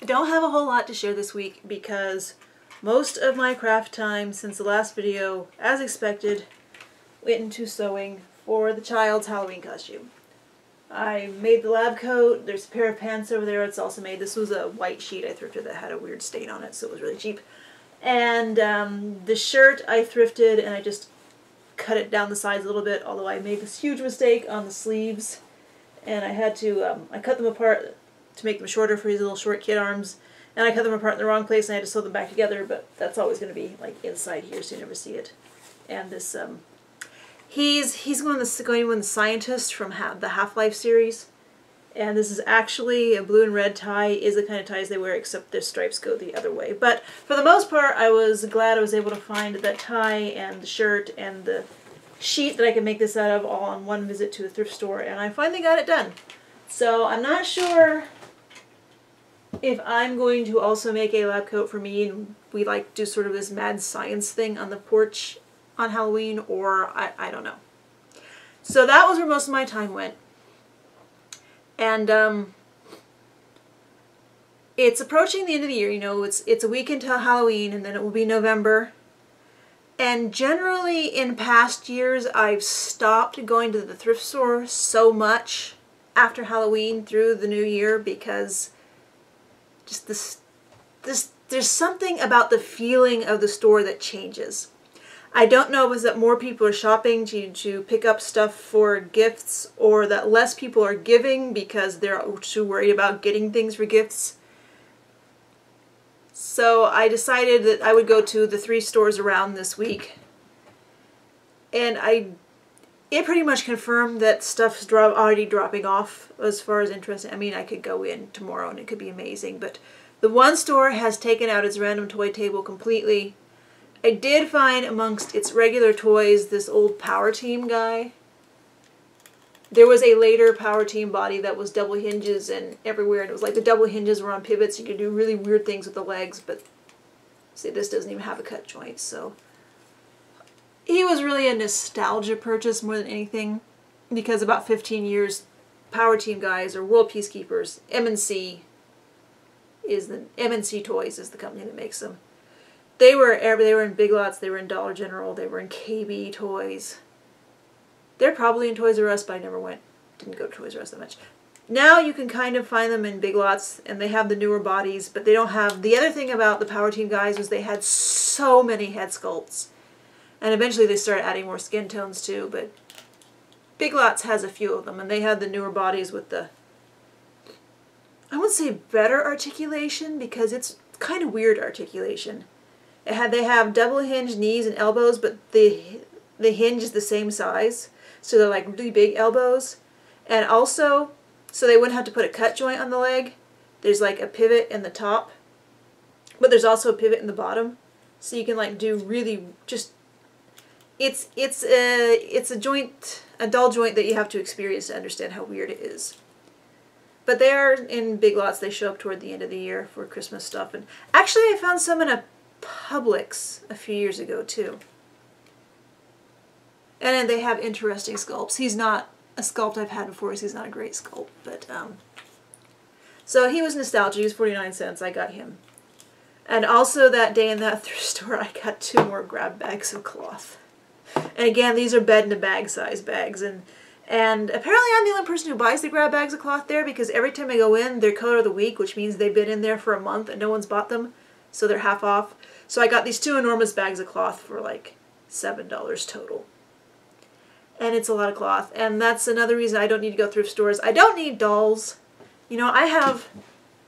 don't have a whole lot to share this week because most of my craft time since the last video, as expected, went into sewing for the child's Halloween costume. I made the lab coat. There's a pair of pants over there it's also made. This was a white sheet I thrifted that had a weird stain on it, so it was really cheap. And the shirt I thrifted and I just cut it down the sides a little bit, although I made this huge mistake on the sleeves. And I had to, I cut them apart to make them shorter for these little short kid arms. And I cut them apart in the wrong place and I had to sew them back together, but that's always going to be like inside here so you never see it. And this, he's going to win the Scientist from the Half-Life series. And this is actually a blue and red tie, is the kind of ties they wear, except their stripes go the other way. But for the most part, I was glad I was able to find that tie and the shirt and the sheet that I could make this out of all on one visit to a thrift store, and I finally got it done. So I'm not sure if I'm going to also make a lab coat for me and we like do sort of this mad science thing on the porch on Halloween, or I don't know. So that was where most of my time went. And it's approaching the end of the year, you know, it's a week until Halloween and then it will be November. And generally in past years I've stopped going to the thrift store so much after Halloween through the new year because just there's something about the feeling of the store that changes. I don't know if it's that more people are shopping to pick up stuff for gifts, or that less people are giving because they're too worried about getting things for gifts. So I decided that I would go to the 3 stores around this week. And it pretty much confirmed that stuff's already dropping off as far as interest. I mean, I could go in tomorrow and it could be amazing, but the one store has taken out its random toy table completely. I did find amongst its regular toys this old Power Team guy. There was a later Power Team body that was double hinges and everywhere, and it was like the double hinges were on pivots. You could do really weird things with the legs, but see, this doesn't even have a cut joint, so he was really a nostalgia purchase more than anything, because about 15 years Power Team guys are World Peacekeepers. MNC Toys is the company that makes them. They were in Big Lots, they were in Dollar General, they were in KB Toys. They're probably in Toys R Us, but I didn't go to Toys R Us that much. Now you can kind of find them in Big Lots, and they have the newer bodies, but they don't have... The other thing about the Power Team guys was they had so many head sculpts. And eventually they started adding more skin tones too, but Big Lots has a few of them, and they had the newer bodies with the... I wouldn't say better articulation, because it's kind of weird articulation. They have double hinged knees and elbows, but the hinge is the same size. So they're like really big elbows. And also, so they wouldn't have to put a cut joint on the leg. There's like a pivot in the top, but there's also a pivot in the bottom. So you can like do really just, it's a joint, a dull joint that you have to experience to understand how weird it is. But they are in Big Lots. They show up toward the end of the year for Christmas stuff. And actually I found some in a Publix a few years ago too. And then they have interesting sculpts. He's not a sculpt I've had before, so he's not a great sculpt, but so he was nostalgia. He was 49 cents. I got him. And also that day in that thrift store I got 2 more grab bags of cloth. And again, these are bed in a bag size bags, and apparently I'm the only person who buys the grab bags of cloth there, because every time I go in, they're color of the week, which means they've been in there for a month and no one's bought them. So they're half off. So I got these 2 enormous bags of cloth for like $7 total. And it's a lot of cloth. And that's another reason I don't need to go thrift stores. I don't need dolls. You know, I have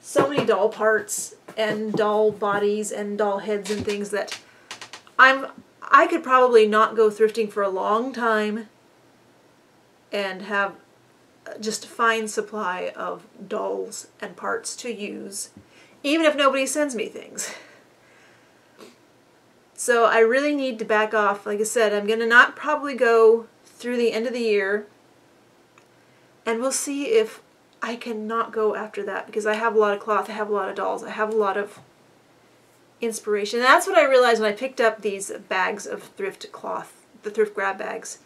so many doll parts and doll bodies and doll heads and things that I could probably not go thrifting for a long time and have just a fine supply of dolls and parts to use, even if nobody sends me things. So I really need to back off. Like I said, I'm going to not probably go through the end of the year, and we'll see if I can not go after that, because I have a lot of cloth, I have a lot of dolls, I have a lot of inspiration. And that's what I realized when I picked up these bags of thrift cloth, the thrift grab bags,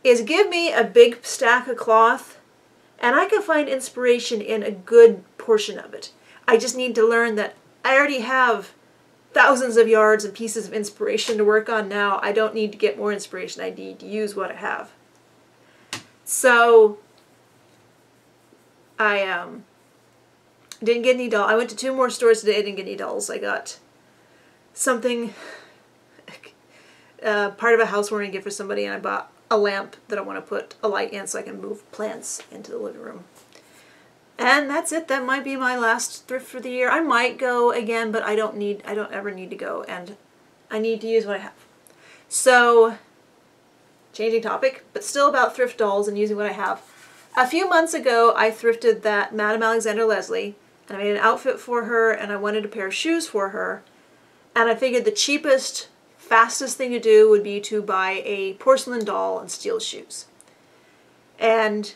is give me a big stack of cloth and I can find inspiration in a good portion of it. I just need to learn that I already have thousands of yards and pieces of inspiration to work on now. I don't need to get more inspiration. I need to use what I have. So I didn't get any dolls. I went to 2 more stores today. I didn't get any dolls. I got something, part of a housewarming gift for somebody, and I bought a lamp that I want to put a light in so I can move plants into the living room. And that's it. That might be my last thrift for the year. I might go again, but I don't ever need to go, and I need to use what I have. So, changing topic, but still about thrift dolls and using what I have. A few months ago, I thrifted that Madame Alexander Leslie, and I made an outfit for her, and I wanted a pair of shoes for her, and I figured the cheapest, fastest thing to do would be to buy a porcelain doll and steal shoes. And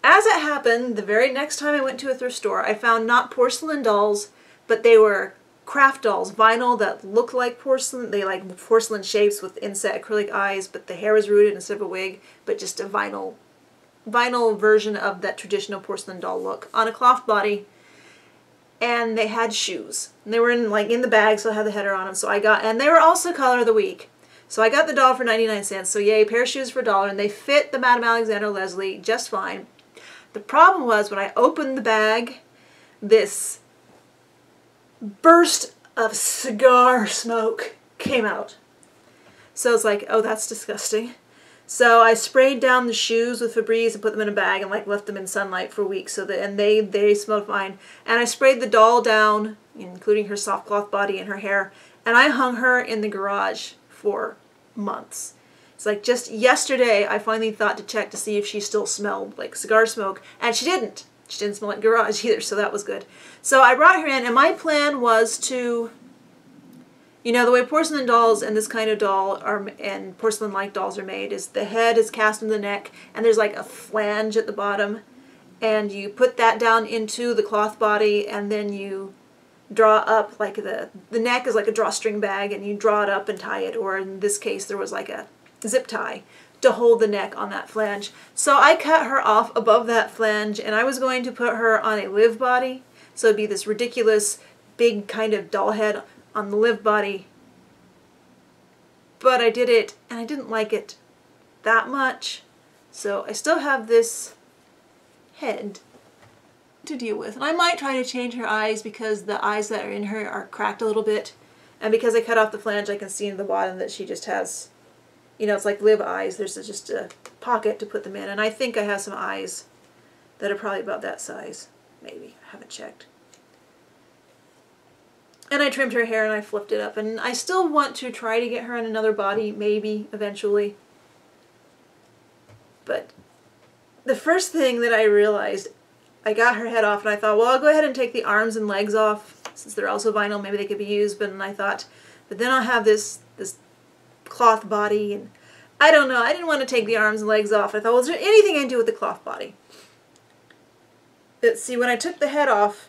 as it happened, the very next time I went to a thrift store, I found not porcelain dolls, but they were craft dolls, vinyl that looked like porcelain. They like porcelain shapes with inset acrylic eyes, but the hair was rooted instead of a wig, but just a vinyl version of that traditional porcelain doll look on a cloth body. And they had shoes. And they were in the bag, so I had the header on them. So I got, and they were also color of the week. So I got the doll for 99 cents. So yay, a pair of shoes for $1, and they fit the Madame Alexander Leslie just fine. The problem was when I opened the bag, this burst of cigar smoke came out. So it's like, oh, that's disgusting. So I sprayed down the shoes with Febreze and put them in a bag and left them in sunlight for weeks, so that, and they smelled fine. And I sprayed the doll down, including her soft cloth body and her hair, and I hung her in the garage for months. It's like just yesterday I finally thought to check to see if she still smelled like cigar smoke, and she didn't. She didn't smell like garage either, so that was good. So I brought her in, and my plan was to, you know, the way porcelain dolls and this kind of doll are, and porcelain-like dolls are made, is the head is cast in the neck, and there's like a flange at the bottom, and you put that down into the cloth body, and then you draw up, like the neck is like a drawstring bag, and you draw it up and tie it, or in this case there was like a zip tie to hold the neck on that flange. So I cut her off above that flange, and I was going to put her on a live body, so it'd be this ridiculous big kind of doll head on the live body. But I did it, and I didn't like it that much, so I still have this head to deal with. And I might try to change her eyes, because the eyes that are in her are cracked a little bit, and because I cut off the flange, I can see in the bottom that she just has, you know, it's like live eyes. There's just a pocket to put them in, and I think I have some eyes that are probably about that size. Maybe. I haven't checked. And I trimmed her hair and I flipped it up, and I still want to try to get her in another body, maybe, eventually. But the first thing that I realized, I got her head off, and I thought, well, I'll go ahead and take the arms and legs off, since they're also vinyl, maybe they could be used, but then I thought, but then I'll have this cloth body, and I don't know, I didn't want to take the arms and legs off. I thought, well, is there anything I can do with the cloth body? But see, when I took the head off,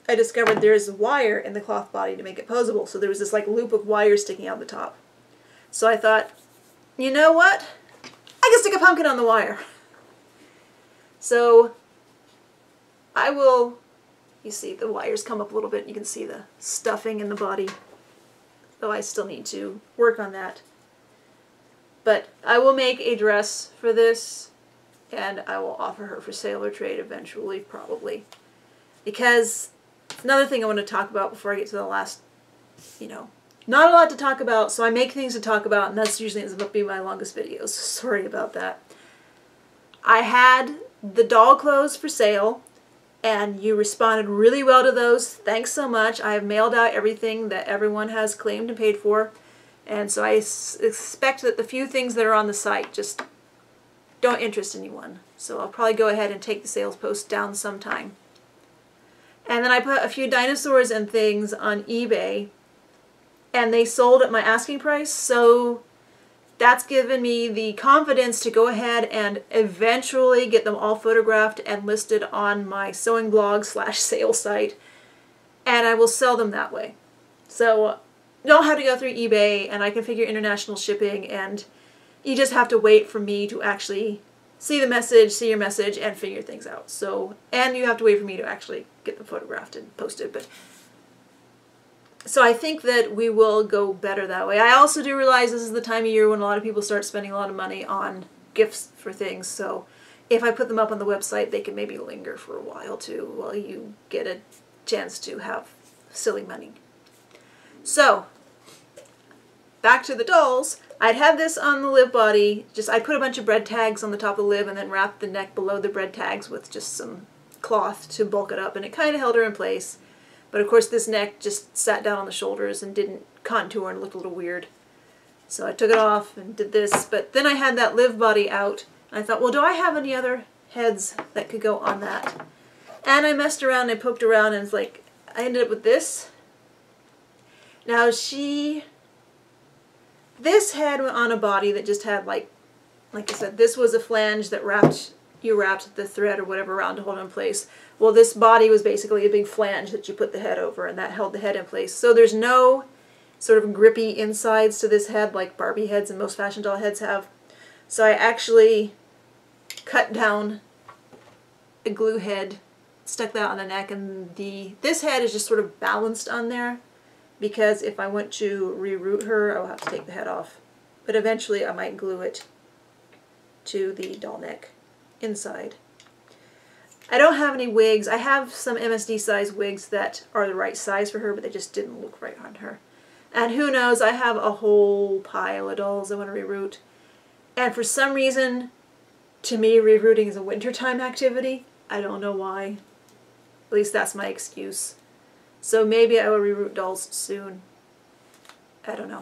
I discovered there's a wire in the cloth body to make it posable, so there was this like loop of wire sticking out the top. So I thought, you know what? I can stick a pumpkin on the wire. So I will, you see the wires come up a little bit, you can see the stuffing in the body, though I still need to work on that. But I will make a dress for this, and I will offer her for sale or trade eventually, probably. Because another thing I want to talk about before I get to the last, you know, not a lot to talk about, so I make things to talk about, and that's usually ends up being my longest videos. Sorry about that. I had the doll clothes for sale, and you responded really well to those. Thanks so much. I have mailed out everything that everyone has claimed and paid for, and so I expect that the few things that are on the site just don't interest anyone. So I'll probably go ahead and take the sales post down sometime. And then I put a few dinosaurs and things on eBay, and they sold at my asking price, so that's given me the confidence to go ahead and eventually get them all photographed and listed on my sewing blog / sale site, and I will sell them that way. So you don't have to go through eBay, and I can figure international shipping, and you just have to wait for me to actually see the message, see your message, and figure things out. So, and you have to wait for me to actually get them photographed and posted. But so I think that we will go better that way. I also do realize this is the time of year when a lot of people start spending a lot of money on gifts for things. So if I put them up on the website, they can maybe linger for a while too while you get a chance to have silly money. So back to the dolls. I'd had this on the lib body. I put a bunch of bread tags on the top of the lib and then wrapped the neck below the bread tags with just some cloth to bulk it up, and it kind of held her in place. But of course this neck just sat down on the shoulders and didn't contour and looked a little weird. So I took it off and did this, but then I had that lib body out. And I thought, well, do I have any other heads that could go on that? And I messed around and I poked around, and it's like, I ended up with this. Now this head went on a body that just had like I said, this was a flange that you wrapped the thread or whatever around to hold it in place. Well, this body was basically a big flange that you put the head over, and that held the head in place. So there's no sort of grippy insides to this head like Barbie heads and most fashion doll heads have. So I actually cut down a glue head, stuck that on the neck, and this head is just sort of balanced on there, because if I want to reroute her, I'll have to take the head off. But eventually I might glue it to the doll neck inside. I don't have any wigs. I have some MSD size wigs that are the right size for her, but they just didn't look right on her. And who knows, I have a whole pile of dolls I want to reroute. And for some reason, to me, rerouting is a wintertime activity. I don't know why. At least that's my excuse. So maybe I will reroute dolls soon. I don't know.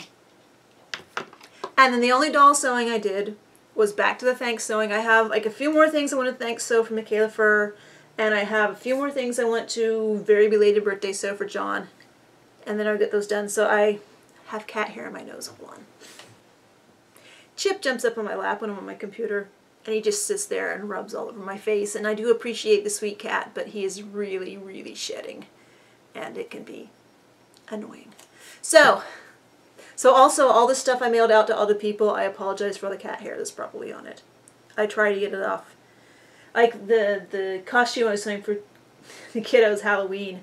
And then the only doll sewing I did was back to the thanks sewing. I have like a few more things I want to thanks sew for Michaela Fur, and I have a few more things I want to very belated birthday sew for John, and then I'll get those done. So I have cat hair in my nose. Hold on. Chip jumps up on my lap when I'm on my computer, and he just sits there and rubs all over my face, and I do appreciate the sweet cat, but he is really, really shedding, and it can be annoying. So also all the stuff I mailed out to other people, I apologize for the cat hair that's probably on it. I try to get it off. Like the costume I was sewing for the kiddos Halloween,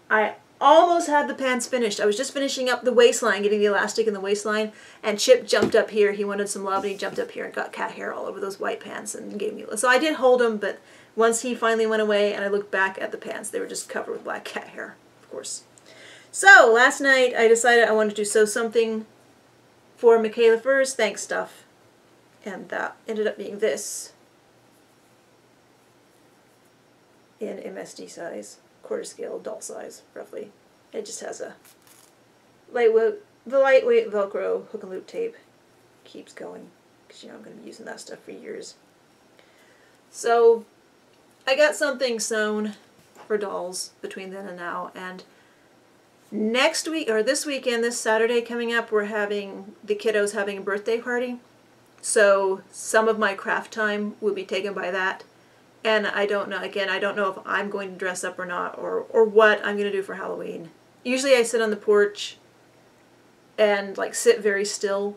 I almost had the pants finished. I was just finishing up the waistline, getting the elastic in the waistline, and Chip jumped up here. He wanted some love, and he jumped up here and got cat hair all over those white pants and gave me. So I did hold him, but once he finally went away and I looked back at the pants, they were just covered with black cat hair, of course. So last night I decided I wanted to sew something for Michaela Fur's thanks stuff, and that ended up being this in MSD size, quarter scale doll size, roughly. It just has a lightweight Velcro hook and loop tape. Keeps going, because you know I'm going to be using that stuff for years. So I got something sewn for dolls between then and now, and next week, or this weekend, this Saturday coming up, we're having, the kiddos having a birthday party. So some of my craft time will be taken by that. And I don't know, again, I don't know if I'm going to dress up or not, or what I'm going to do for Halloween. Usually I sit on the porch and like sit very still.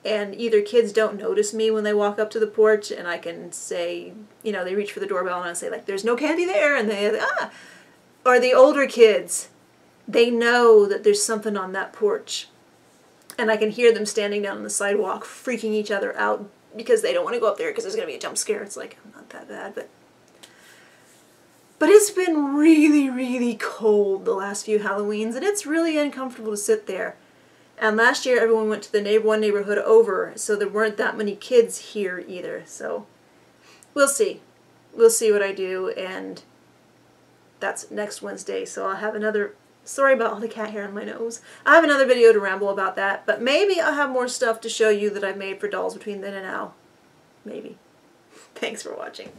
And either kids don't notice me when they walk up to the porch, and I can say, you know, they reach for the doorbell and I say like, there's no candy there, and they, ah! Or the older kids, they know that there's something on that porch, and I can hear them standing down on the sidewalk freaking each other out because they don't want to go up there because there's going to be a jump scare. It's like, not that bad, but it's been really, really cold the last few Halloweens, and it's really uncomfortable to sit there. And last year everyone went to the one neighborhood over, so there weren't that many kids here either. So we'll see. We'll see what I do, and that's next Wednesday. So I'll have another, sorry about all the cat hair on my nose. I have another video to ramble about that, but maybe I'll have more stuff to show you that I've made for dolls between then and now. Maybe. Thanks for watching.